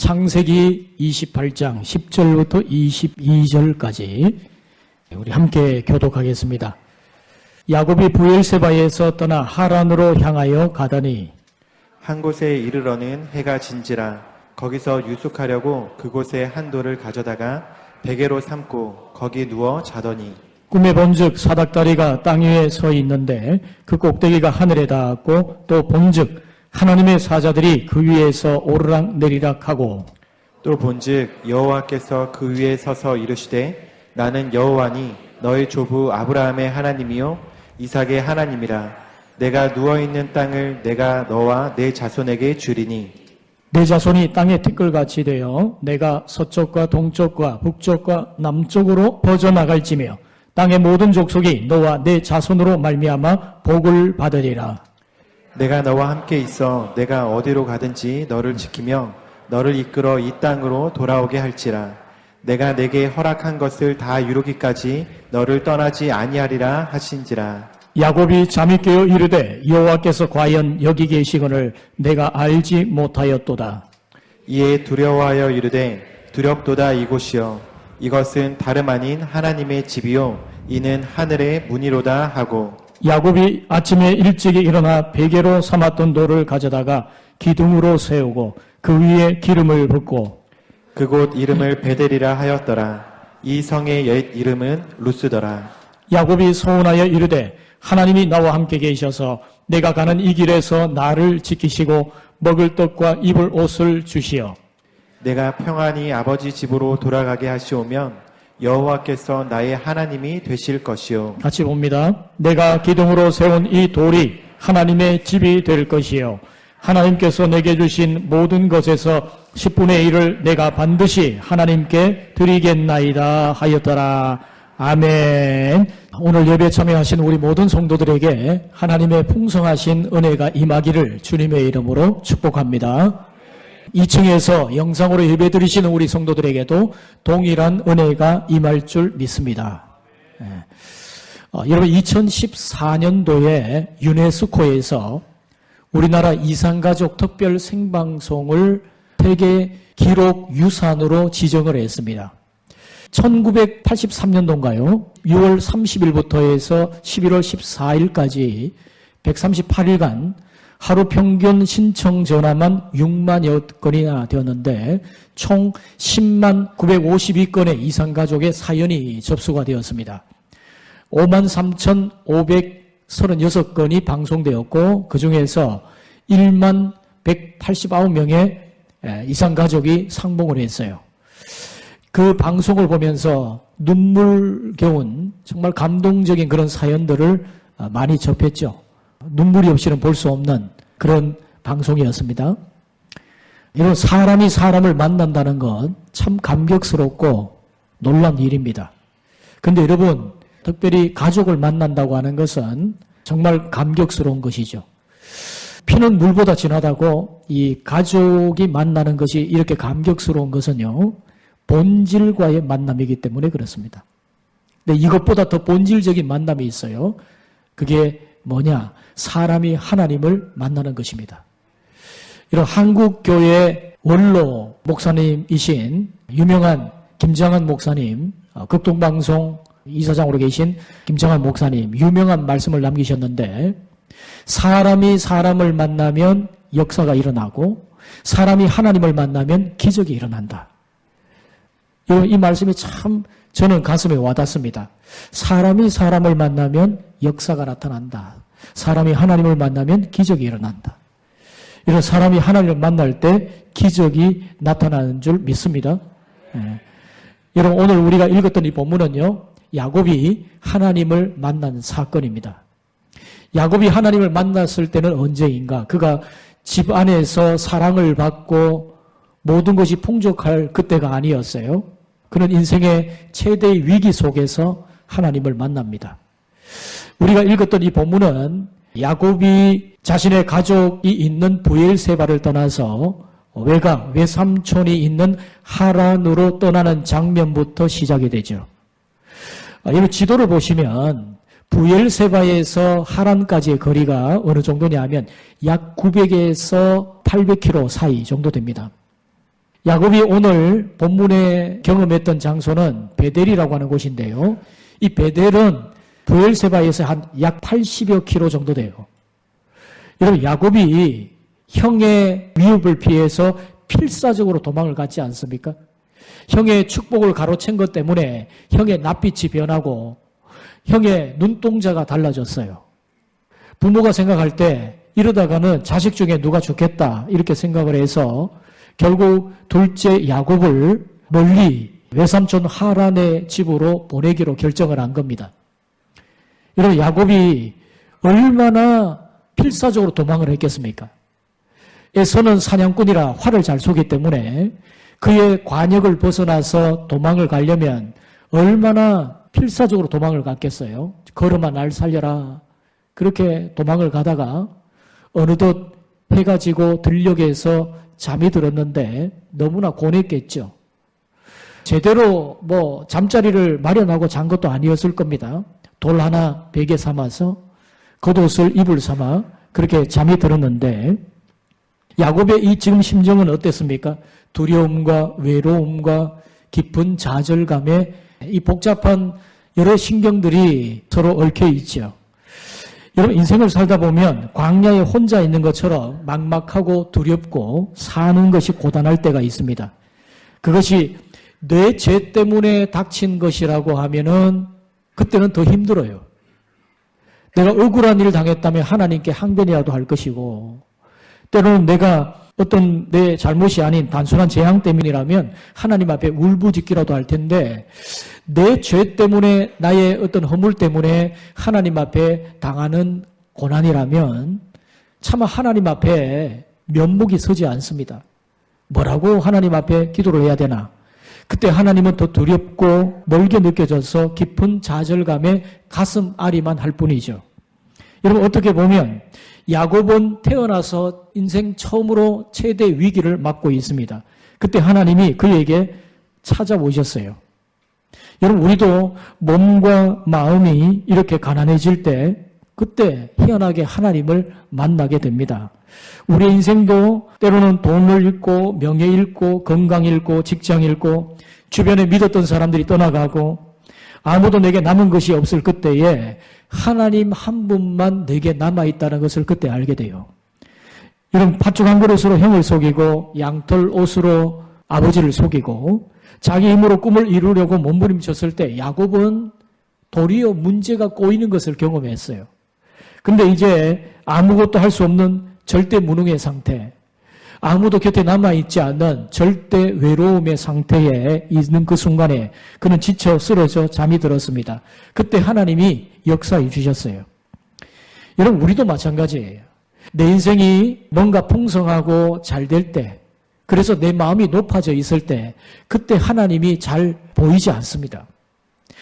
창세기 28장 10절부터 22절까지 우리 함께 교독하겠습니다. 야곱이 브엘세바에서 떠나 하란으로 향하여 가더니 한 곳에 이르러는 해가 진지라 거기서 유숙하려고 그곳에 한 돌을 가져다가 베개로 삼고 거기 누워 자더니 꿈에 본즉 사닥다리가 땅 위에 서 있는데 그 꼭대기가 하늘에 닿았고 또 본즉 하나님의 사자들이 그 위에서 오르락 내리락 하고 또 본즉 여호와께서 그 위에 서서 이르시되 나는 여호와니 너의 조부 아브라함의 하나님이요 이삭의 하나님이라 내가 누워있는 땅을 내가 너와 내 자손에게 주리니 내 자손이 땅의 티끌같이 되어 내가 서쪽과 동쪽과 북쪽과 남쪽으로 퍼져나갈지며 땅의 모든 족속이 너와 내 자손으로 말미암아 복을 받으리라. 내가 너와 함께 있어 내가 어디로 가든지 너를 지키며 너를 이끌어 이 땅으로 돌아오게 할지라 내가 내게 허락한 것을 다 이루기까지 너를 떠나지 아니하리라 하신지라. 야곱이 잠이 깨어 이르되 여호와께서 과연 여기 계시거늘 내가 알지 못하였도다. 이에 두려워하여 이르되 두렵도다 이곳이여 이것은 다름 아닌 하나님의 집이요 이는 하늘의 문이로다 하고 야곱이 아침에 일찍이 일어나 베개로 삼았던 돌을 가져다가 기둥으로 세우고 그 위에 기름을 붓고 그곳 이름을 베델이라 하였더라. 이 성의 옛 이름은 루스더라. 야곱이 서운하여 이르되 하나님이 나와 함께 계셔서 내가 가는 이 길에서 나를 지키시고 먹을 떡과 입을 옷을 주시어 내가 평안히 아버지 집으로 돌아가게 하시오면 여호와께서 나의 하나님이 되실 것이요 같이 봅니다. 내가 기둥으로 세운 이 돌이 하나님의 집이 될 것이요 하나님께서 내게 주신 모든 것에서 10분의 1을 내가 반드시 하나님께 드리겠나이다 하였더라. 아멘. 오늘 예배 참여하신 우리 모든 성도들에게 하나님의 풍성하신 은혜가 임하기를 주님의 이름으로 축복합니다. 2층에서 영상으로 예배 드리시는 우리 성도들에게도 동일한 은혜가 임할 줄 믿습니다. 여러분 2014년도에 유네스코에서 우리나라 이산가족 특별 생방송을 세계 기록 유산으로 지정을 했습니다. 1983년도인가요? 6월 30일부터 해서 11월 14일까지 138일간 하루 평균 신청 전화만 6만여 건이나 되었는데 총 10만 952건의 이산가족의 사연이 접수가 되었습니다. 53,536건이 방송되었고 그중에서 1만 189명의 이산가족이 상봉을 했어요. 그 방송을 보면서 눈물겨운 정말 감동적인 그런 사연들을 많이 접했죠. 눈물이 없이는 볼 수 없는 그런 방송이었습니다. 이런 사람이 사람을 만난다는 건 참 감격스럽고 놀라운 일입니다. 그런데 여러분 특별히 가족을 만난다고 하는 것은 정말 감격스러운 것이죠. 피는 물보다 진하다고 이 가족이 만나는 것이 이렇게 감격스러운 것은요. 본질과의 만남이기 때문에 그렇습니다. 근데 이것보다 더 본질적인 만남이 있어요. 그게 뭐냐? 사람이 하나님을 만나는 것입니다. 이런 한국교회 원로 목사님이신 유명한 김정한 목사님, 극동방송 이사장으로 계신 김정한 목사님 유명한 말씀을 남기셨는데 사람이 사람을 만나면 역사가 일어나고 사람이 하나님을 만나면 기적이 일어난다. 이 말씀이 참 저는 가슴에 와닿습니다. 사람이 사람을 만나면 역사가 나타난다. 사람이 하나님을 만나면 기적이 일어난다. 이런 사람이 하나님을 만날 때 기적이 나타나는 줄 믿습니다. 여러분 오늘 우리가 읽었던 이 본문은요. 야곱이 하나님을 만난 사건입니다. 야곱이 하나님을 만났을 때는 언제인가? 그가 집 안에서 사랑을 받고 모든 것이 풍족할 그때가 아니었어요. 그는 인생의 최대의 위기 속에서 하나님을 만납니다. 우리가 읽었던 이 본문은 야곱이 자신의 가족이 있는 브엘세바를 떠나서 외삼촌이 있는 하란으로 떠나는 장면부터 시작이 되죠. 이 지도를 보시면 브엘세바에서 하란까지의 거리가 어느 정도냐 하면 약 900에서 800km 사이 정도 됩니다. 야곱이 오늘 본문에 경험했던 장소는 베델이라고 하는 곳인데요. 이 베델은 브엘세바에서 한 약 80여 킬로 정도 돼요. 여러분, 야곱이 형의 위협을 피해서 필사적으로 도망을 갔지 않습니까? 형의 축복을 가로챈 것 때문에 형의 낯빛이 변하고 형의 눈동자가 달라졌어요. 부모가 생각할 때 이러다가는 자식 중에 누가 죽겠다 이렇게 생각을 해서 결국 둘째 야곱을 멀리 외삼촌 하란의 집으로 보내기로 결정을 한 겁니다. 여러분, 야곱이 얼마나 필사적으로 도망을 했겠습니까? 에서는 사냥꾼이라 활을 잘 쏘기 때문에 그의 관역을 벗어나서 도망을 가려면 얼마나 필사적으로 도망을 갔겠어요? 걸음아 날 살려라. 그렇게 도망을 가다가 어느덧 해가 지고 들녘에서 잠이 들었는데 너무나 고뇌했겠죠. 제대로 잠자리를 마련하고 잔 것도 아니었을 겁니다. 돌 하나 베개 삼아서 겉옷을 이불 삼아 그렇게 잠이 들었는데 야곱의 이 지금 심정은 어땠습니까? 두려움과 외로움과 깊은 좌절감에 이 복잡한 여러 신경들이 서로 얽혀 있죠. 여러분, 인생을 살다 보면 광야에 혼자 있는 것처럼 막막하고 두렵고 사는 것이 고단할 때가 있습니다. 그것이 내 죄 때문에 닥친 것이라고 하면은 그때는 더 힘들어요. 내가 억울한 일을 당했다면 하나님께 항변이라도 할 것이고, 때로는 내가 어떤 내 잘못이 아닌 단순한 재앙 때문이라면 하나님 앞에 울부짖기라도 할 텐데, 내 죄 때문에 나의 어떤 허물 때문에 하나님 앞에 당하는 고난이라면 차마 하나님 앞에 면목이 서지 않습니다. 뭐라고 하나님 앞에 기도를 해야 되나? 그때 하나님은 더 두렵고 멀게 느껴져서 깊은 좌절감에 가슴 아리만 할 뿐이죠. 여러분, 어떻게 보면 야곱은 태어나서 인생 처음으로 최대 위기를 맞고 있습니다. 그때 하나님이 그에게 찾아오셨어요. 여러분, 우리도 몸과 마음이 이렇게 가난해질 때 그때 희한하게 하나님을 만나게 됩니다. 우리의 인생도 때로는 돈을 잃고 명예 잃고 건강 잃고 직장 잃고 주변에 믿었던 사람들이 떠나가고 아무도 내게 남은 것이 없을 그때에 하나님 한 분만 내게 남아있다는 것을 그때 알게 돼요. 여러분, 팥죽 한 그릇으로 형을 속이고 양털 옷으로 아버지를 속이고 자기 힘으로 꿈을 이루려고 몸부림쳤을 때 야곱은 도리어 문제가 꼬이는 것을 경험했어요. 근데 이제 아무것도 할 수 없는 절대 무능의 상태, 아무도 곁에 남아있지 않는 절대 외로움의 상태에 있는 그 순간에 그는 지쳐 쓰러져 잠이 들었습니다. 그때 하나님이 역사해 주셨어요. 여러분, 우리도 마찬가지예요. 내 인생이 뭔가 풍성하고 잘 될 때, 그래서 내 마음이 높아져 있을 때 그때 하나님이 잘 보이지 않습니다.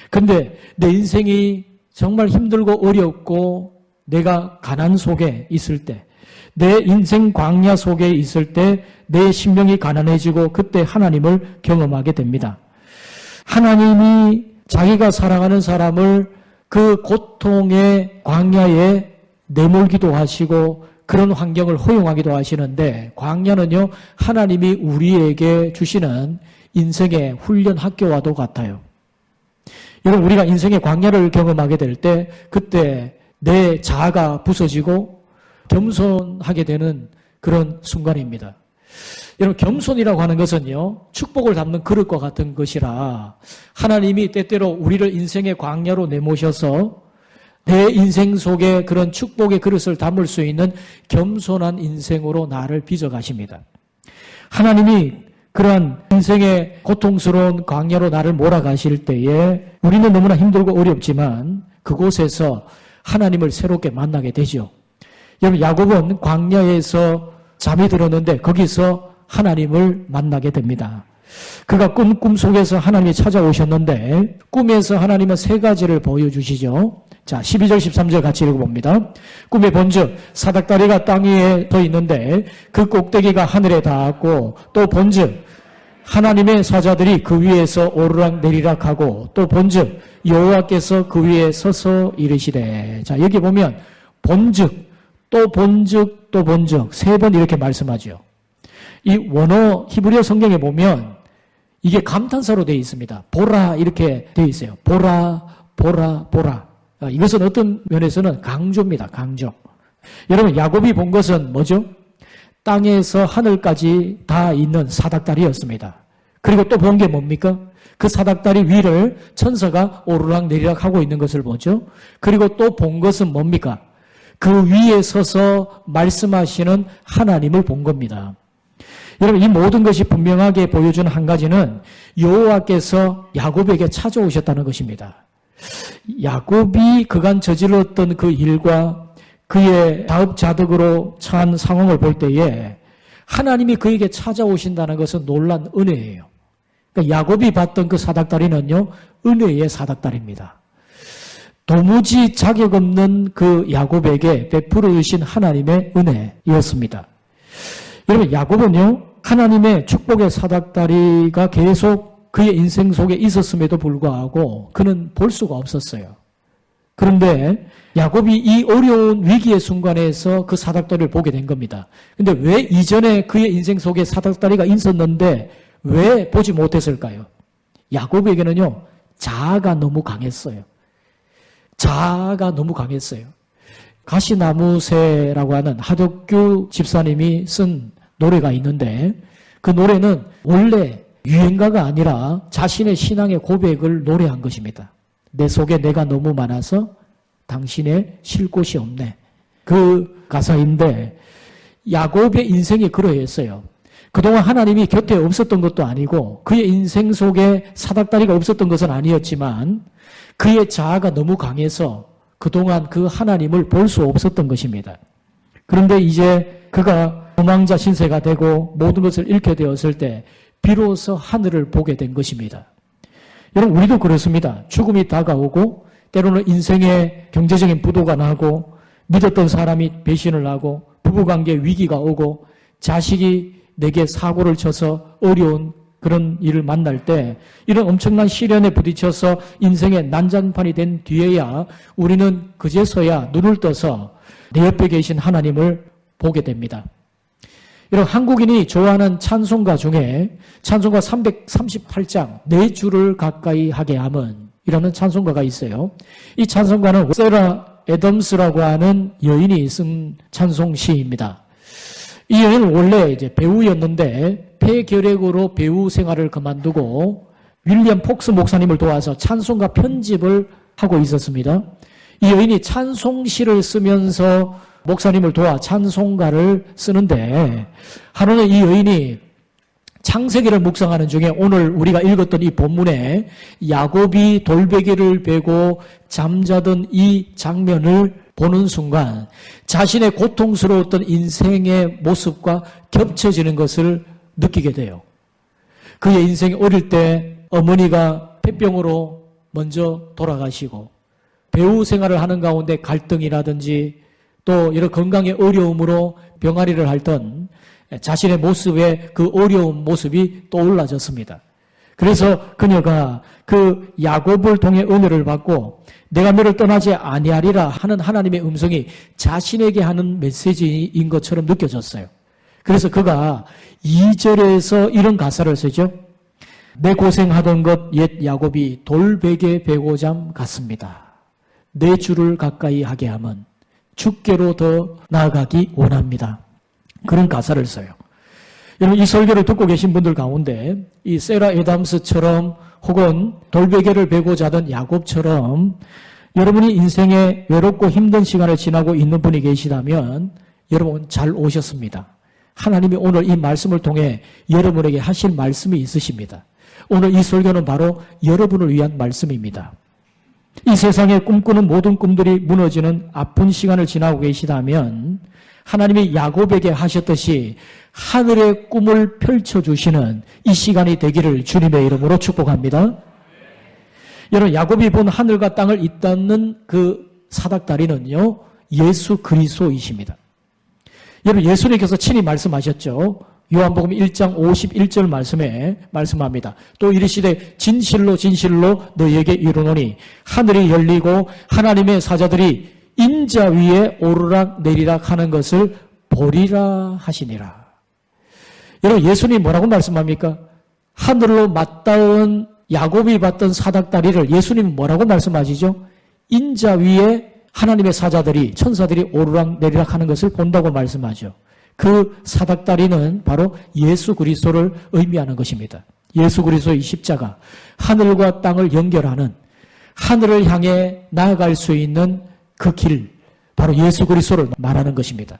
그런데 내 인생이 정말 힘들고 어렵고 내가 가난 속에 있을 때, 내 인생 광야 속에 있을 때 내 심령이 가난해지고 그때 하나님을 경험하게 됩니다. 하나님이 자기가 사랑하는 사람을 그 고통의 광야에 내몰기도 하시고 그런 환경을 허용하기도 하시는데, 광야는요 하나님이 우리에게 주시는 인생의 훈련 학교와도 같아요. 여러분, 우리가 인생의 광야를 경험하게 될 때 그때 내 자아가 부서지고 겸손하게 되는 그런 순간입니다. 여러분, 겸손이라고 하는 것은요 축복을 담는 그릇과 같은 것이라 하나님이 때때로 우리를 인생의 광야로 내모셔서 내 인생 속에 그런 축복의 그릇을 담을 수 있는 겸손한 인생으로 나를 빚어가십니다. 하나님이 그러한 인생의 고통스러운 광야로 나를 몰아가실 때에 우리는 너무나 힘들고 어렵지만 그곳에서 하나님을 새롭게 만나게 되죠. 여러분, 야곱은 광야에서 잠이 들었는데 거기서 하나님을 만나게 됩니다. 그가 꿈 속에서 하나님이 찾아오셨는데 꿈에서 하나님은 세 가지를 보여주시죠. 자, 12절 13절 같이 읽어봅니다. 꿈에 본즉 사닥다리가 땅 위에 서 있는데 그 꼭대기가 하늘에 닿았고, 또 본즉 하나님의 사자들이 그 위에서 오르락 내리락 하고, 또 본즉 여호와께서 그 위에 서서 이르시되. 자, 여기 보면 본즉, 또 본즉, 또 본즉 세 번 이렇게 말씀하죠. 이 원어 히브리어 성경에 보면 이게 감탄사로 되어 있습니다. 보라 이렇게 되어 있어요. 보라, 보라, 보라. 이것은 어떤 면에서는 강조입니다. 강조. 여러분 야곱이 본 것은 뭐죠? 땅에서 하늘까지 다 있는 사닥다리였습니다. 그리고 또 본 게 뭡니까? 그 사닥다리 위를 천사가 오르락 내리락 하고 있는 것을 보죠. 그리고 또 본 것은 뭡니까? 그 위에 서서 말씀하시는 하나님을 본 겁니다. 여러분 이 모든 것이 분명하게 보여주는 한 가지는 여호와께서 야곱에게 찾아오셨다는 것입니다. 야곱이 그간 저질렀던 그 일과 그의 자업자득으로 처한 상황을 볼 때에 하나님이 그에게 찾아오신다는 것은 놀란 은혜예요. 그러니까 야곱이 봤던 그 사닥다리는요, 은혜의 사닥다리입니다. 도무지 자격 없는 그 야곱에게 베풀어 주신 하나님의 은혜였습니다. 여러분, 야곱은요, 하나님의 축복의 사닥다리가 계속 그의 인생 속에 있었음에도 불구하고 그는 볼 수가 없었어요. 그런데 야곱이 이 어려운 위기의 순간에서 그 사닥다리를 보게 된 겁니다. 근데 왜 이전에 그의 인생 속에 사닥다리가 있었는데 왜 보지 못했을까요? 야곱에게는요, 자아가 너무 강했어요. 자아가 너무 강했어요. 가시나무새라고 하는 하덕규 집사님이 쓴 노래가 있는데 그 노래는 원래 유행가가 아니라 자신의 신앙의 고백을 노래한 것입니다. 내 속에 내가 너무 많아서 당신의 쉴 곳이 없네. 그 가사인데 야곱의 인생이 그러했어요. 그동안 하나님이 곁에 없었던 것도 아니고 그의 인생 속에 사닥다리가 없었던 것은 아니었지만 그의 자아가 너무 강해서 그동안 그 하나님을 볼 수 없었던 것입니다. 그런데 이제 그가 도망자 신세가 되고 모든 것을 잃게 되었을 때 비로소 하늘을 보게 된 것입니다. 여러분 우리도 그렇습니다. 죽음이 다가오고 때로는 인생의 경제적인 부도가 나고 믿었던 사람이 배신을 하고 부부관계 위기가 오고 자식이 내게 사고를 쳐서 어려운 그런 일을 만날 때 이런 엄청난 시련에 부딪혀서 인생의 난장판이 된 뒤에야 우리는 그제서야 눈을 떠서 내 옆에 계신 하나님을 보게 됩니다. 여러분 한국인이 좋아하는 찬송가 중에 찬송가 338장 네 줄을 가까이 하게 함은 이라는 찬송가가 있어요. 이 찬송가는 세라 애덤스라고 하는 여인이 쓴 찬송시입니다. 이 여인은 원래 이제 배우였는데 폐결핵으로 배우 생활을 그만두고 윌리엄 폭스 목사님을 도와서 찬송가 편집을 하고 있었습니다. 이 여인이 찬송시를 쓰면서 목사님을 도와 찬송가를 쓰는데 하루는 이 여인이 창세기를 묵상하는 중에 오늘 우리가 읽었던 이 본문에 야곱이 돌베개를 베고 잠자던 이 장면을 보는 순간 자신의 고통스러웠던 인생의 모습과 겹쳐지는 것을 느끼게 돼요. 그의 인생이 어릴 때 어머니가 폐병으로 먼저 돌아가시고 배우 생활을 하는 가운데 갈등이라든지 또 여러 건강의 어려움으로 병아리를 앓던 자신의 모습에 그 어려운 모습이 떠올라졌습니다. 그래서 그녀가 그 야곱을 통해 은혜를 받고 내가 너를 떠나지 아니하리라 하는 하나님의 음성이 자신에게 하는 메시지인 것처럼 느껴졌어요. 그래서 그가 2절에서 이런 가사를 쓰죠. 내 고생하던 것 옛 야곱이 돌베개 베고잠 같습니다. 내 주를 가까이 하게 함은 주께로 더 나아가기 원합니다. 그런 가사를 써요. 여러분 이 설교를 듣고 계신 분들 가운데 이 세라 애담스처럼 혹은 돌베개를 베고 자던 야곱처럼 여러분이 인생에 외롭고 힘든 시간을 지나고 있는 분이 계시다면 여러분 잘 오셨습니다. 하나님이 오늘 이 말씀을 통해 여러분에게 하실 말씀이 있으십니다. 오늘 이 설교는 바로 여러분을 위한 말씀입니다. 이 세상에 꿈꾸는 모든 꿈들이 무너지는 아픈 시간을 지나고 계시다면 하나님이 야곱에게 하셨듯이 하늘의 꿈을 펼쳐주시는 이 시간이 되기를 주님의 이름으로 축복합니다. 여러분 야곱이 본 하늘과 땅을 잇닿는 그 사닥다리는요 예수 그리스도이십니다. 여러분 예수님께서 친히 말씀하셨죠. 요한복음 1장 51절 말씀에 말씀합니다. 또 이르시되 진실로 진실로 너희에게 이르노니 하늘이 열리고 하나님의 사자들이 인자 위에 오르락 내리락 하는 것을 보리라 하시니라. 여러분, 예수님이 뭐라고 말씀합니까? 하늘로 맞닿은 야곱이 받던 사닥다리를 예수님이 뭐라고 말씀하시죠? 인자 위에 하나님의 사자들이, 천사들이 오르락 내리락 하는 것을 본다고 말씀하죠. 그 사닥다리는 바로 예수 그리스도를 의미하는 것입니다. 예수 그리스도의 십자가, 하늘과 땅을 연결하는, 하늘을 향해 나아갈 수 있는 그 길, 바로 예수 그리스도를 말하는 것입니다.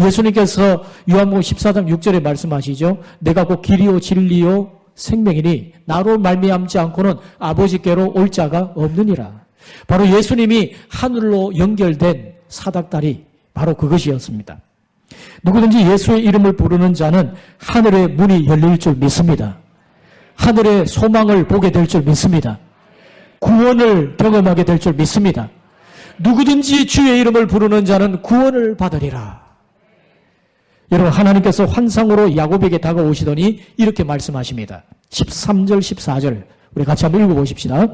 예수님께서 요한복음 14장 6절에 말씀하시죠. 내가 곧 길이요 진리요 생명이니 나로 말미암지 않고는 아버지께로 올 자가 없느니라. 바로 예수님이 하늘로 연결된 사닥다리, 바로 그것이었습니다. 누구든지 예수의 이름을 부르는 자는 하늘의 문이 열릴 줄 믿습니다. 하늘의 소망을 보게 될 줄 믿습니다. 구원을 경험하게 될 줄 믿습니다. 누구든지 주의 이름을 부르는 자는 구원을 받으리라. 여러분, 하나님께서 환상으로 야곱에게 다가오시더니 이렇게 말씀하십니다. 13절 14절 우리 같이 한번 읽어보십시다.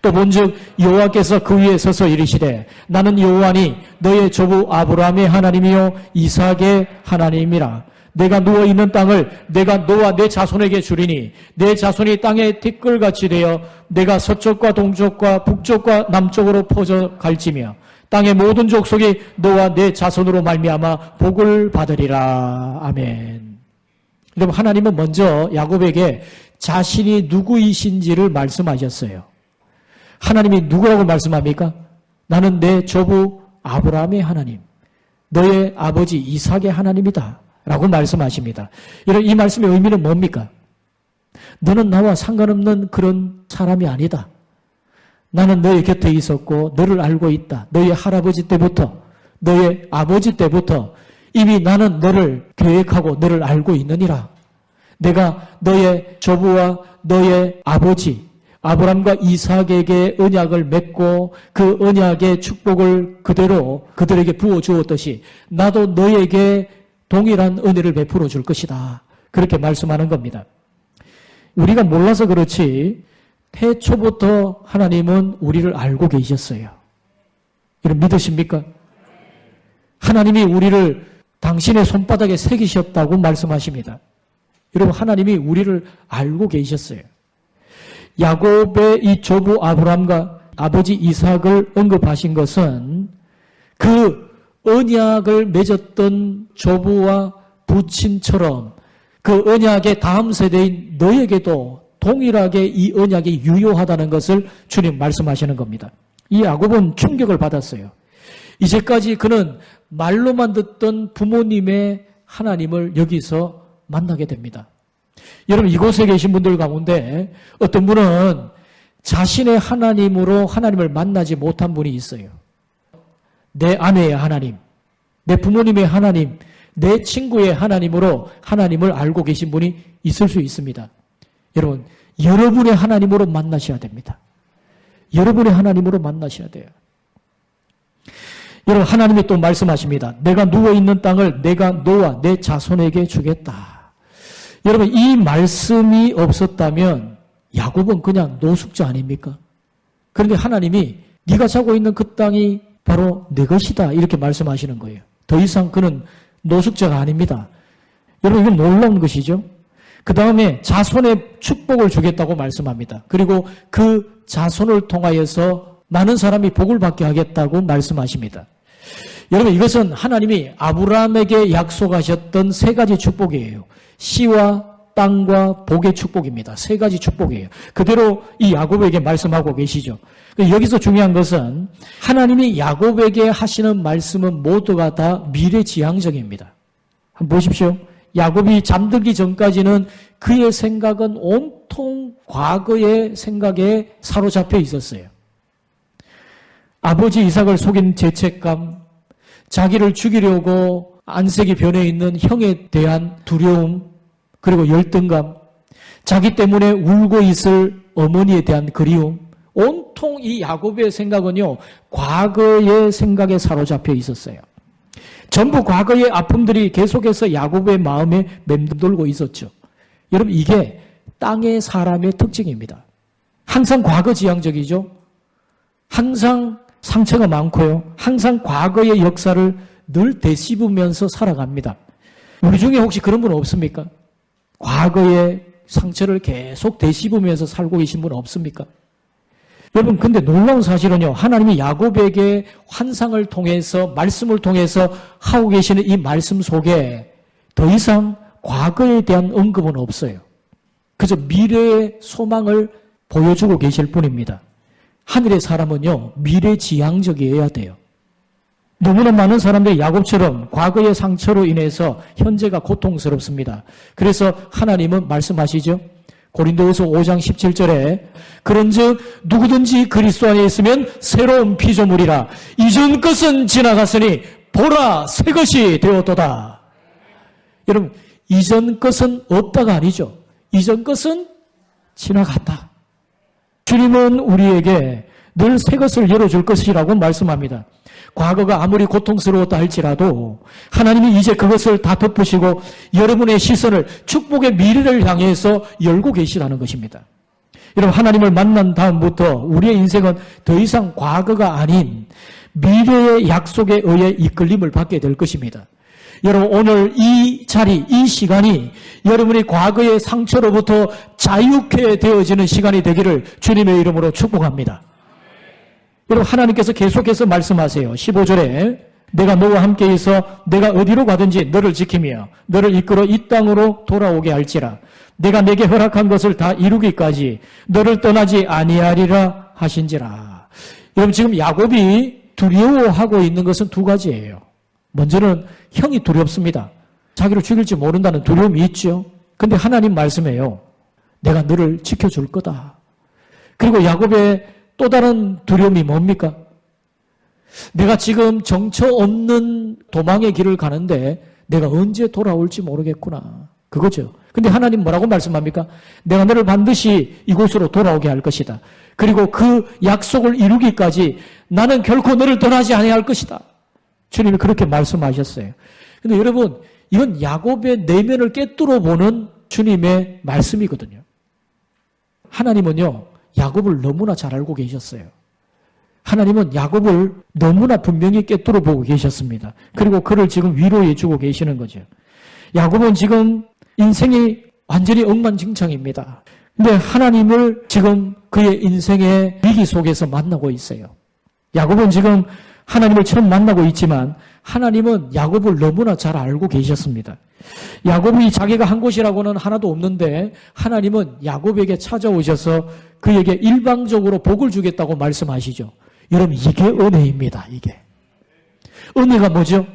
또 본즉 여호와께서 그 위에 서서 이르시되 나는 여호와니 너의 조부 아브라함의 하나님이요 이삭의 하나님이라. 내가 누워있는 땅을 내가 너와 내 자손에게 주리니 내 자손이 땅의 티끌같이 되어 내가 서쪽과 동쪽과 북쪽과 남쪽으로 퍼져 갈지며 땅의 모든 족속이 너와 내 자손으로 말미암아 복을 받으리라. 아멘. 여러분, 하나님은 먼저 야곱에게 자신이 누구이신지를 말씀하셨어요. 하나님이 누구라고 말씀합니까? 나는 내 조부 아브라함의 하나님, 너의 아버지 이삭의 하나님이다 라고 말씀하십니다. 이 말씀의 의미는 뭡니까? 너는 나와 상관없는 그런 사람이 아니다. 나는 너의 곁에 있었고 너를 알고 있다. 너의 할아버지 때부터, 너의 아버지 때부터 이미 나는 너를 계획하고 너를 알고 있느니라. 내가 너의 조부와 너의 아버지 아브람과 이삭에게 언약을 맺고 그 언약의 축복을 그대로 그들에게 부어주었듯이 나도 너에게 동일한 은혜를 베풀어 줄 것이다. 그렇게 말씀하는 겁니다. 우리가 몰라서 그렇지 태초부터 하나님은 우리를 알고 계셨어요. 여러분 믿으십니까? 하나님이 우리를 당신의 손바닥에 새기셨다고 말씀하십니다. 여러분, 하나님이 우리를 알고 계셨어요. 야곱의 이 조부 아브람과 아버지 이삭을 언급하신 것은 그 언약을 맺었던 조부와 부친처럼 그 언약의 다음 세대인 너에게도 동일하게 이 언약이 유효하다는 것을 주님 말씀하시는 겁니다. 이 야곱은 충격을 받았어요. 이제까지 그는 말로만 듣던 부모님의 하나님을 여기서 만나게 됩니다. 여러분, 이곳에 계신 분들 가운데 어떤 분은 자신의 하나님으로 하나님을 만나지 못한 분이 있어요. 내 아내의 하나님, 내 부모님의 하나님, 내 친구의 하나님으로 하나님을 알고 계신 분이 있을 수 있습니다. 여러분, 여러분의 하나님으로 만나셔야 됩니다. 여러분의 하나님으로 만나셔야 돼요. 여러분, 하나님이 또 말씀하십니다. 내가 누워있는 땅을 내가 너와 내 자손에게 주겠다. 여러분, 이 말씀이 없었다면 야곱은 그냥 노숙자 아닙니까? 그런데 하나님이 네가 자고 있는 그 땅이 바로 내 것이다 이렇게 말씀하시는 거예요. 더 이상 그는 노숙자가 아닙니다. 여러분, 이건 놀라운 것이죠. 그 다음에 자손의 축복을 주겠다고 말씀합니다. 그리고 그 자손을 통하여서 많은 사람이 복을 받게 하겠다고 말씀하십니다. 여러분, 이것은 하나님이 아브라함에게 약속하셨던 세 가지 축복이에요. 씨와 땅과 복의 축복입니다. 세 가지 축복이에요. 그대로 이 야곱에게 말씀하고 계시죠. 여기서 중요한 것은 하나님이 야곱에게 하시는 말씀은 모두가 다 미래지향적입니다. 한번 보십시오. 야곱이 잠들기 전까지는 그의 생각은 온통 과거의 생각에 사로잡혀 있었어요. 아버지 이삭을 속인 죄책감, 자기를 죽이려고 안색이 변해 있는 형에 대한 두려움, 그리고 열등감, 자기 때문에 울고 있을 어머니에 대한 그리움, 온통 이 야곱의 생각은요, 과거의 생각에 사로잡혀 있었어요. 전부 과거의 아픔들이 계속해서 야곱의 마음에 맴돌고 있었죠. 여러분, 이게 땅의 사람의 특징입니다. 항상 과거지향적이죠. 항상 상처가 많고요. 항상 과거의 역사를 늘 되씹으면서 살아갑니다. 우리 중에 혹시 그런 분 없습니까? 과거의 상처를 계속 되씹으면서 살고 계신 분 없습니까? 여러분, 근데 놀라운 사실은요, 하나님이 야곱에게 환상을 통해서, 말씀을 통해서 하고 계시는 이 말씀 속에 더 이상 과거에 대한 언급은 없어요. 그저 미래의 소망을 보여주고 계실 뿐입니다. 하늘의 사람은요, 미래지향적이어야 돼요. 너무나 많은 사람들이 야곱처럼 과거의 상처로 인해서 현재가 고통스럽습니다. 그래서 하나님은 말씀하시죠. 고린도후서 5장 17절에 그런즉 누구든지 그리스도 안에 있으면 새로운 피조물이라 이전 것은 지나갔으니 보라 새 것이 되었도다. 여러분, 이전 것은 없다가 아니죠. 이전 것은 지나갔다. 주님은 우리에게 늘 새 것을 열어줄 것이라고 말씀합니다. 과거가 아무리 고통스러웠다 할지라도 하나님이 이제 그것을 다 덮으시고 여러분의 시선을 축복의 미래를 향해서 열고 계시다는 것입니다. 여러분, 하나님을 만난 다음부터 우리의 인생은 더 이상 과거가 아닌 미래의 약속에 의해 이끌림을 받게 될 것입니다. 여러분, 오늘 이 자리, 이 시간이 여러분이 과거의 상처로부터 자유케 되어지는 시간이 되기를 주님의 이름으로 축복합니다. 여러분, 하나님께서 계속해서 말씀하세요. 15절에 내가 너와 함께 있어 내가 어디로 가든지 너를 지키며 너를 이끌어 이 땅으로 돌아오게 할지라. 내가 내게 허락한 것을 다 이루기까지 너를 떠나지 아니하리라 하신지라. 여러분, 지금 야곱이 두려워하고 있는 것은 두 가지예요. 먼저는 형이 두렵습니다. 자기를 죽일지 모른다는 두려움이 있죠. 근데 하나님 말씀해요. 내가 너를 지켜줄 거다. 그리고 야곱의 또 다른 두려움이 뭡니까? 내가 지금 정처 없는 도망의 길을 가는데 내가 언제 돌아올지 모르겠구나. 그거죠. 근데 하나님 뭐라고 말씀합니까? 내가 너를 반드시 이곳으로 돌아오게 할 것이다. 그리고 그 약속을 이루기까지 나는 결코 너를 떠나지 아니할 것이다. 주님이 그렇게 말씀하셨어요. 근데 여러분, 이건 야곱의 내면을 꿰뚫어 보는 주님의 말씀이거든요. 하나님은요, 야곱을 너무나 잘 알고 계셨어요. 하나님은 야곱을 너무나 분명히 꿰뚫어 보고 계셨습니다. 그리고 그를 지금 위로해 주고 계시는 거죠. 야곱은 지금 인생이 완전히 엉망진창입니다. 근데 하나님을 지금 그의 인생의 위기 속에서 만나고 있어요. 야곱은 지금 하나님을 처음 만나고 있지만 하나님은 야곱을 너무나 잘 알고 계셨습니다. 야곱이 자기가 한 곳이라고는 하나도 없는데 하나님은 야곱에게 찾아오셔서 그에게 일방적으로 복을 주겠다고 말씀하시죠. 여러분, 이게 은혜입니다. 이게. 은혜가 뭐죠?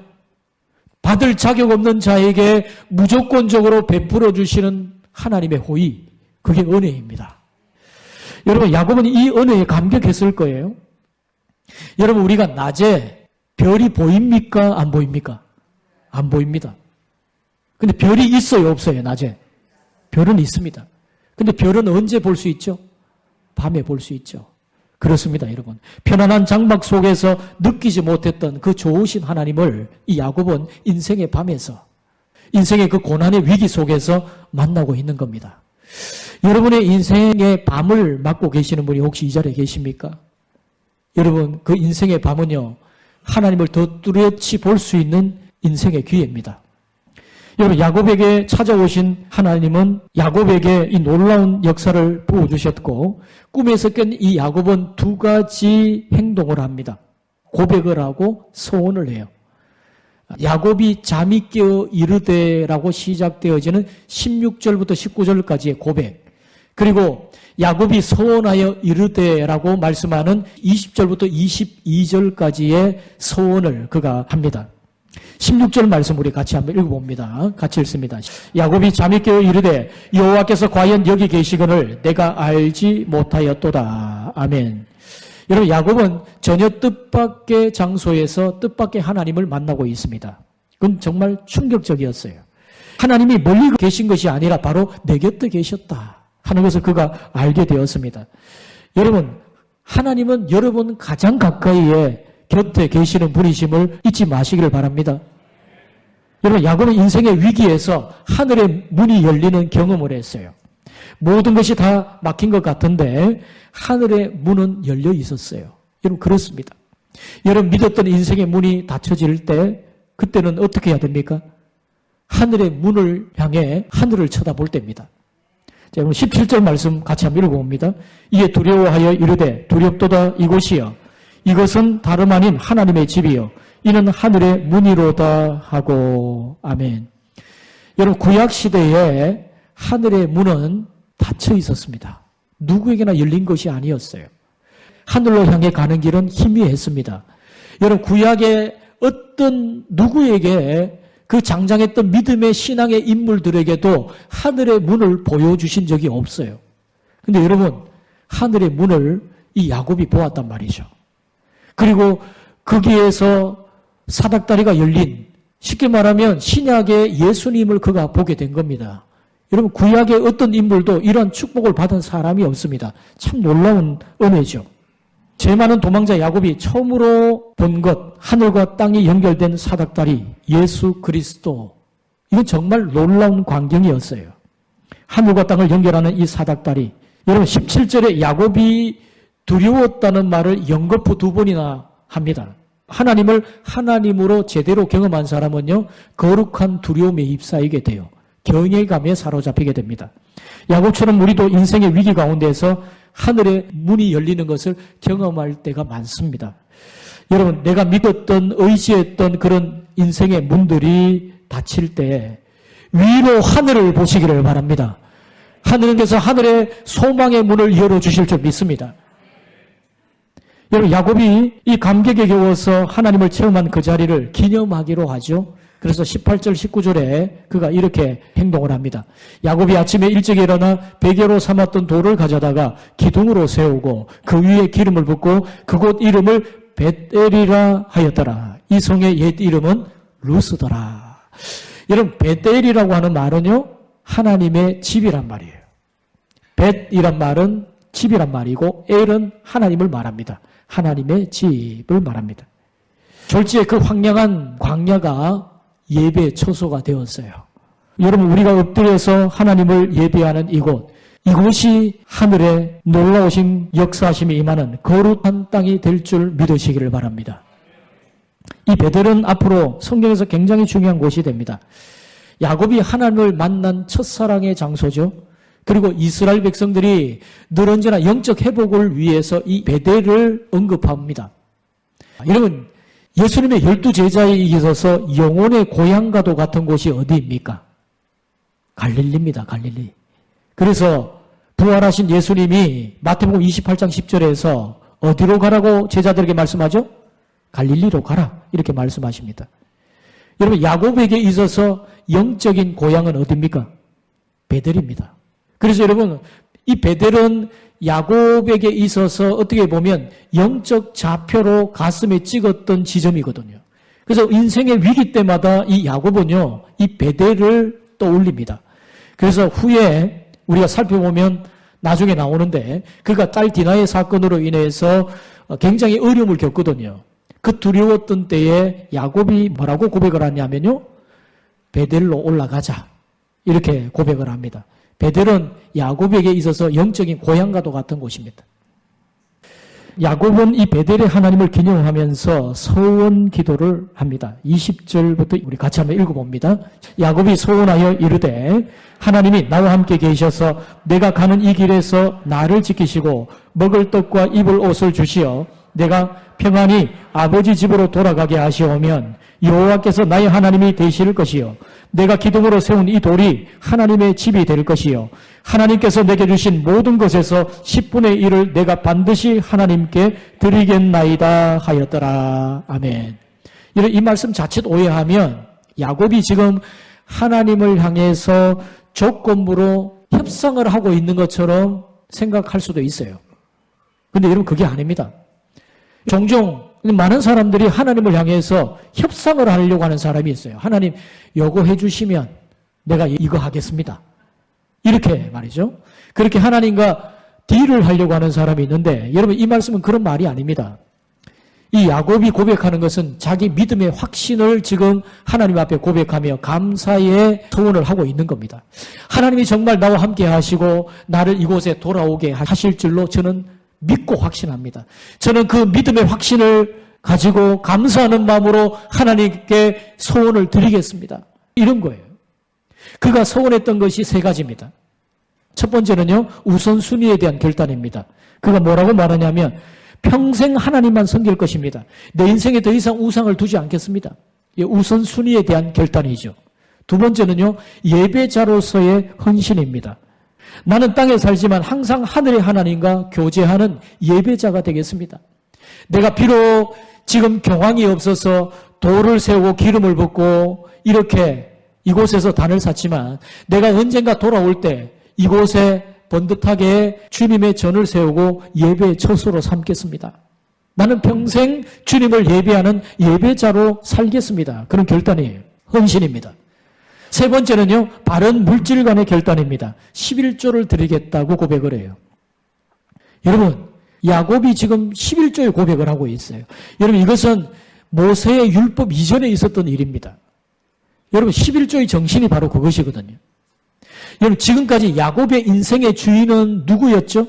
받을 자격 없는 자에게 무조건적으로 베풀어 주시는 하나님의 호의. 그게 은혜입니다. 여러분, 야곱은 이 은혜에 감격했을 거예요. 여러분, 우리가 낮에 별이 보입니까? 안 보입니까? 안 보입니다. 근데 별이 있어요? 없어요? 낮에? 별은 있습니다. 근데 별은 언제 볼 수 있죠? 밤에 볼 수 있죠. 그렇습니다, 여러분. 편안한 장막 속에서 느끼지 못했던 그 좋으신 하나님을 이 야곱은 인생의 밤에서, 인생의 그 고난의 위기 속에서 만나고 있는 겁니다. 여러분의 인생의 밤을 맞고 계시는 분이 혹시 이 자리에 계십니까? 여러분, 그 인생의 밤은요, 하나님을 더 뚜렷이 볼 수 있는 인생의 기회입니다. 여러분, 야곱에게 찾아오신 하나님은 야곱에게 이 놀라운 역사를 부어주셨고, 꿈에서 깬 이 야곱은 두 가지 행동을 합니다. 고백을 하고 소원을 해요. 야곱이 잠이 깨어 이르되라고 시작되어지는 16절부터 19절까지의 고백, 그리고 야곱이 소원하여 이르되라고 말씀하는 20절부터 22절까지의 소원을 그가 합니다. 16절 말씀 우리 같이 한번 읽어봅니다. 같이 읽습니다. 야곱이 잠이 깨어 이르되 여호와께서 과연 여기 계시거늘 내가 알지 못하였도다. 아멘. 여러분, 야곱은 전혀 뜻밖의 장소에서 뜻밖의 하나님을 만나고 있습니다. 그건 정말 충격적이었어요. 하나님이 멀리 계신 것이 아니라 바로 내 곁에 계셨다 하는 것을 그가 알게 되었습니다. 여러분, 하나님은 여러분 가장 가까이에 곁에 계시는 분이심을 잊지 마시기를 바랍니다. 여러분, 야곱은 인생의 위기에서 하늘의 문이 열리는 경험을 했어요. 모든 것이 다 막힌 것 같은데 하늘의 문은 열려 있었어요. 여러분, 그렇습니다. 여러분, 믿었던 인생의 문이 닫혀질 때 그때는 어떻게 해야 됩니까? 하늘의 문을 향해 하늘을 쳐다볼 때입니다. 자, 오늘 17절 말씀 같이 한번 읽어봅니다. 이에 두려워하여 이르되 두렵도다 이곳이여 이것은 다름 아닌 하나님의 집이요 이는 하늘의 문이로다 하고. 아멘. 여러분, 구약시대에 하늘의 문은 닫혀 있었습니다. 누구에게나 열린 것이 아니었어요. 하늘로 향해 가는 길은 희미했습니다. 여러분, 구약의 어떤 누구에게 그 장장했던 믿음의 신앙의 인물들에게도 하늘의 문을 보여주신 적이 없어요. 근데 여러분, 하늘의 문을 이 야곱이 보았단 말이죠. 그리고 거기에서 사닥다리가 열린, 쉽게 말하면 신약의 예수님을 그가 보게 된 겁니다. 여러분, 구약의 어떤 인물도 이런 축복을 받은 사람이 없습니다. 참 놀라운 은혜죠. 죄 많은 도망자 야곱이 처음으로 본 것, 하늘과 땅이 연결된 사닥다리, 예수 그리스도. 이건 정말 놀라운 광경이었어요. 하늘과 땅을 연결하는 이 사닥다리. 여러분, 17절에 야곱이 두려웠다는 말을 연거푸 2번이나 합니다. 하나님을 하나님으로 제대로 경험한 사람은요, 거룩한 두려움에 휩싸이게 돼요. 경외감에 사로잡히게 됩니다. 야곱처럼 우리도 인생의 위기 가운데서 하늘의 문이 열리는 것을 경험할 때가 많습니다. 여러분, 내가 믿었던, 의지했던 그런 인생의 문들이 닫힐 때 위로 하늘을 보시기를 바랍니다. 하늘께서 하늘의 소망의 문을 열어주실 줄 믿습니다. 여러분, 야곱이 이 감격에 겨워서 하나님을 체험한 그 자리를 기념하기로 하죠. 그래서 18절 19절에 그가 이렇게 행동을 합니다. 야곱이 아침에 일찍 일어나 베개로 삼았던 돌을 가져다가 기둥으로 세우고 그 위에 기름을 붓고 그곳 이름을 벳엘이라 하였더라. 이 성의 옛 이름은 루스더라. 여러분, 벳엘이라고 하는 말은요, 하나님의 집이란 말이에요. 벳이란 말은 집이란 말이고 엘은 하나님을 말합니다. 하나님의 집을 말합니다. 졸지에 그 황량한 광야가 예배 처소가 되었어요. 여러분, 우리가 엎드려서 하나님을 예배하는 이곳이 하늘에 놀라우신 역사하심이 임하는 거룩한 땅이 될 줄 믿으시기를 바랍니다. 이 베델은 앞으로 성경에서 굉장히 중요한 곳이 됩니다. 야곱이 하나님을 만난 첫사랑의 장소죠. 그리고 이스라엘 백성들이 늘 언제나 영적 회복을 위해서 이 베델을 언급합니다. 여러분, 예수님의 12제자에 있어서 영혼의 고향과도 같은 곳이 어디입니까? 갈릴리입니다. 갈릴리. 그래서 부활하신 예수님이 마태복음 28장 10절에서 어디로 가라고 제자들에게 말씀하죠? 갈릴리로 가라. 이렇게 말씀하십니다. 여러분, 야곱에게 있어서 영적인 고향은 어디입니까? 베델입니다. 그래서 여러분, 이 베델은 야곱에게 있어서 어떻게 보면 영적 좌표로 가슴에 찍었던 지점이거든요. 그래서 인생의 위기 때마다 이 야곱은요, 이 베델을 떠올립니다. 그래서 후에 우리가 살펴보면 나중에 나오는데 그가 딸 디나의 사건으로 인해서 굉장히 어려움을 겪거든요. 그 두려웠던 때에 야곱이 뭐라고 고백을 하냐면요, 베델로 올라가자. 이렇게 고백을 합니다. 베델은 야곱에게 있어서 영적인 고향과도 같은 곳입니다. 야곱은 이 베델의 하나님을 기념하면서 서원 기도를 합니다. 20절부터 우리 같이 한번 읽어봅니다. 야곱이 서원하여 이르되 하나님이 나와 함께 계셔서 내가 가는 이 길에서 나를 지키시고 먹을 떡과 입을 옷을 주시어 내가 평안히 아버지 집으로 돌아가게 하시오면 여호와께서 나의 하나님이 되실 것이요 내가 기둥으로 세운 이 돌이 하나님의 집이 될 것이요 하나님께서 내게 주신 모든 것에서 10분의 1을 내가 반드시 하나님께 드리겠나이다 하였더라. 아멘. 이 말씀 자칫 오해하면 야곱이 지금 하나님을 향해서 조건부로 협상을 하고 있는 것처럼 생각할 수도 있어요. 근데 여러분, 그게 아닙니다. 종종 많은 사람들이 하나님을 향해서 협상을 하려고 하는 사람이 있어요. 하나님, 요거 해주시면 내가 이거 하겠습니다. 이렇게 말이죠. 그렇게 하나님과 딜을 하려고 하는 사람이 있는데, 여러분, 이 말씀은 그런 말이 아닙니다. 이 야곱이 고백하는 것은 자기 믿음의 확신을 지금 하나님 앞에 고백하며 감사의 소원을 하고 있는 겁니다. 하나님이 정말 나와 함께 하시고 나를 이곳에 돌아오게 하실 줄로 저는 믿고 확신합니다. 저는 그 믿음의 확신을 가지고 감사하는 마음으로 하나님께 소원을 드리겠습니다. 이런 거예요. 그가 서원했던 것이 세 가지입니다. 첫 번째는요, 우선순위에 대한 결단입니다. 그가 뭐라고 말하냐면 평생 하나님만 섬길 것입니다. 내 인생에 더 이상 우상을 두지 않겠습니다. 우선순위에 대한 결단이죠. 두 번째는요, 예배자로서의 헌신입니다. 나는 땅에 살지만 항상 하늘의 하나님과 교제하는 예배자가 되겠습니다. 내가 비록 지금 경황이 없어서 돌을 세우고 기름을 붓고 이렇게 이곳에서 단을 샀지만 내가 언젠가 돌아올 때 이곳에 번듯하게 주님의 전을 세우고 예배의 처소로 삼겠습니다. 나는 평생 주님을 예배하는 예배자로 살겠습니다. 그런 결단이에요. 헌신입니다. 세 번째는요, 바른 물질 간의 결단입니다. 11조를 드리겠다고 고백을 해요. 여러분, 야곱이 지금 11조의 고백을 하고 있어요. 여러분, 이것은 모세의 율법 이전에 있었던 일입니다. 여러분, 11조의 정신이 바로 그것이거든요. 여러분, 지금까지 야곱의 인생의 주인은 누구였죠?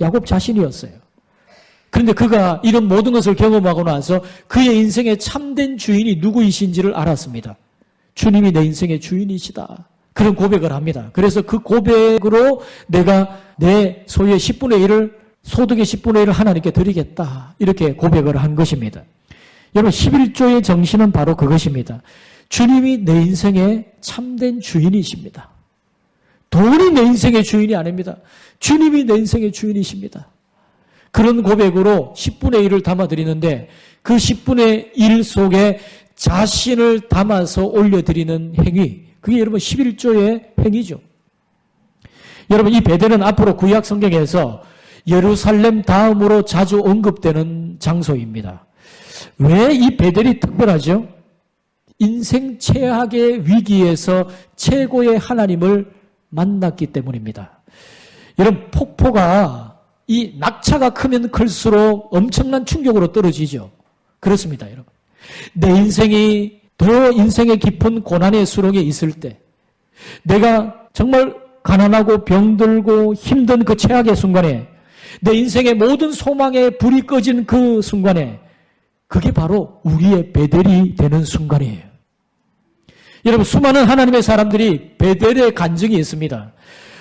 야곱 자신이었어요. 그런데 그가 이런 모든 것을 경험하고 나서 그의 인생의 참된 주인이 누구이신지를 알았습니다. 주님이 내 인생의 주인이시다. 그런 고백을 합니다. 그래서 그 고백으로 내가 내 소유의 10분의 1을 소득의 10분의 1을 하나님께 드리겠다. 이렇게 고백을 한 것입니다. 여러분, 11조의 정신은 바로 그것입니다. 주님이 내 인생의 참된 주인이십니다. 돈이 내 인생의 주인이 아닙니다. 주님이 내 인생의 주인이십니다. 그런 고백으로 10분의 1을 담아드리는데 그 10분의 1 속에 자신을 담아서 올려드리는 행위, 그게 여러분 11조의 행위죠. 여러분, 이 베델은 앞으로 구약 성경에서 예루살렘 다음으로 자주 언급되는 장소입니다. 왜 이 베델이 특별하죠? 인생 최악의 위기에서 최고의 하나님을 만났기 때문입니다. 여러분, 폭포가 이 낙차가 크면 클수록 엄청난 충격으로 떨어지죠. 그렇습니다, 여러분. 내 인생이 더 인생의 깊은 고난의 수렁에 있을 때, 내가 정말 가난하고 병들고 힘든 그 최악의 순간에, 내 인생의 모든 소망의 불이 꺼진 그 순간에, 그게 바로 우리의 베델이 되는 순간이에요. 여러분, 수많은 하나님의 사람들이 베델의 간증이 있습니다.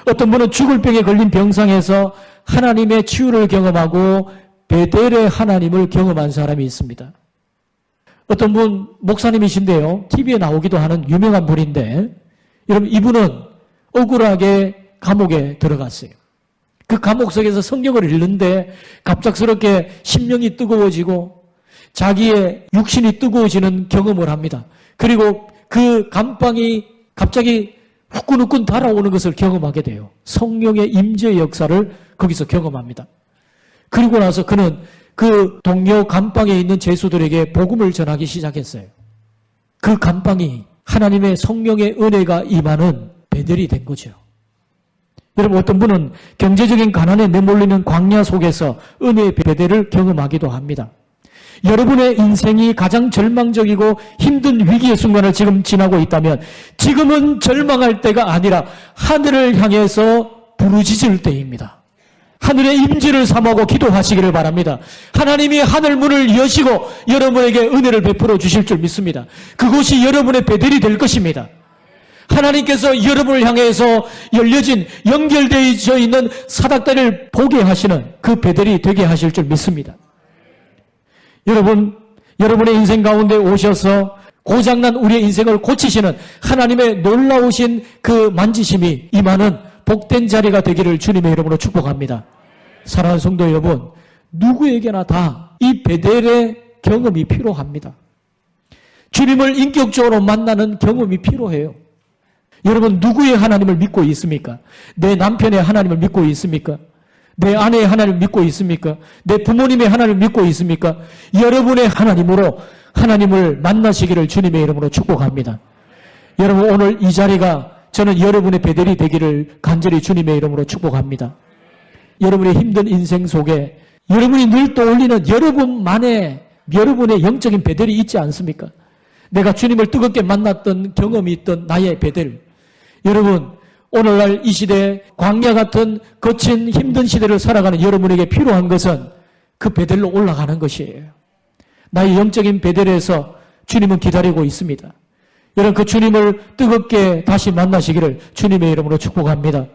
어떤 분은 죽을 병에 걸린 병상에서 하나님의 치유를 경험하고 베델의 하나님을 경험한 사람이 있습니다. 어떤 분 목사님이신데요, TV에 나오기도 하는 유명한 분인데, 여러분, 이분은 억울하게 감옥에 들어갔어요. 그 감옥 속에서 성경을 읽는데 갑작스럽게 심령이 뜨거워지고 자기의 육신이 뜨거워지는 경험을 합니다. 그리고 그 감방이 갑자기 후끈후끈 달아오는 것을 경험하게 돼요. 성령의 임재의 역사를 거기서 경험합니다. 그리고 나서 그는 그 동료 감방에 있는 죄수들에게 복음을 전하기 시작했어요. 그 감방이 하나님의 성령의 은혜가 임하는 베델이 된 거죠. 여러분, 어떤 분은 경제적인 가난에 내몰리는 광야 속에서 은혜의 베델을 경험하기도 합니다. 여러분의 인생이 가장 절망적이고 힘든 위기의 순간을 지금 지나고 있다면 지금은 절망할 때가 아니라 하늘을 향해서 부르짖을 때입니다. 하늘의 임재를 삼하고 기도하시기를 바랍니다. 하나님이 하늘 문을 여시고 여러분에게 은혜를 베풀어 주실 줄 믿습니다. 그곳이 여러분의 베델이 될 것입니다. 하나님께서 여러분을 향해서 열려진 연결되어 있는 사닥다리를 보게 하시는 그 베델이 되게 하실 줄 믿습니다. 여러분, 여러분의 인생 가운데 오셔서 고장난 우리의 인생을 고치시는 하나님의 놀라우신 그 만지심이 임하는 복된 자리가 되기를 주님의 이름으로 축복합니다. 사랑하는 성도 여러분, 누구에게나 다 이 베델의 경험이 필요합니다. 주님을 인격적으로 만나는 경험이 필요해요. 여러분, 누구의 하나님을 믿고 있습니까? 내 남편의 하나님을 믿고 있습니까? 내 아내의 하나님을 믿고 있습니까? 내 부모님의 하나님을 믿고 있습니까? 여러분의 하나님으로 하나님을 만나시기를 주님의 이름으로 축복합니다. 여러분, 오늘 이 자리가 저는 여러분의 베델이 되기를 간절히 주님의 이름으로 축복합니다. 여러분의 힘든 인생 속에 여러분이 늘 떠올리는 여러분의 영적인 베델이 있지 않습니까? 내가 주님을 뜨겁게 만났던 경험이 있던 나의 베델. 여러분, 오늘날 이 시대 광야 같은 거친 힘든 시대를 살아가는 여러분에게 필요한 것은 그 베델로 올라가는 것이에요. 나의 영적인 베델에서 주님은 기다리고 있습니다. 이런 그 주님을 뜨겁게 다시 만나시기를 주님의 이름으로 축복합니다.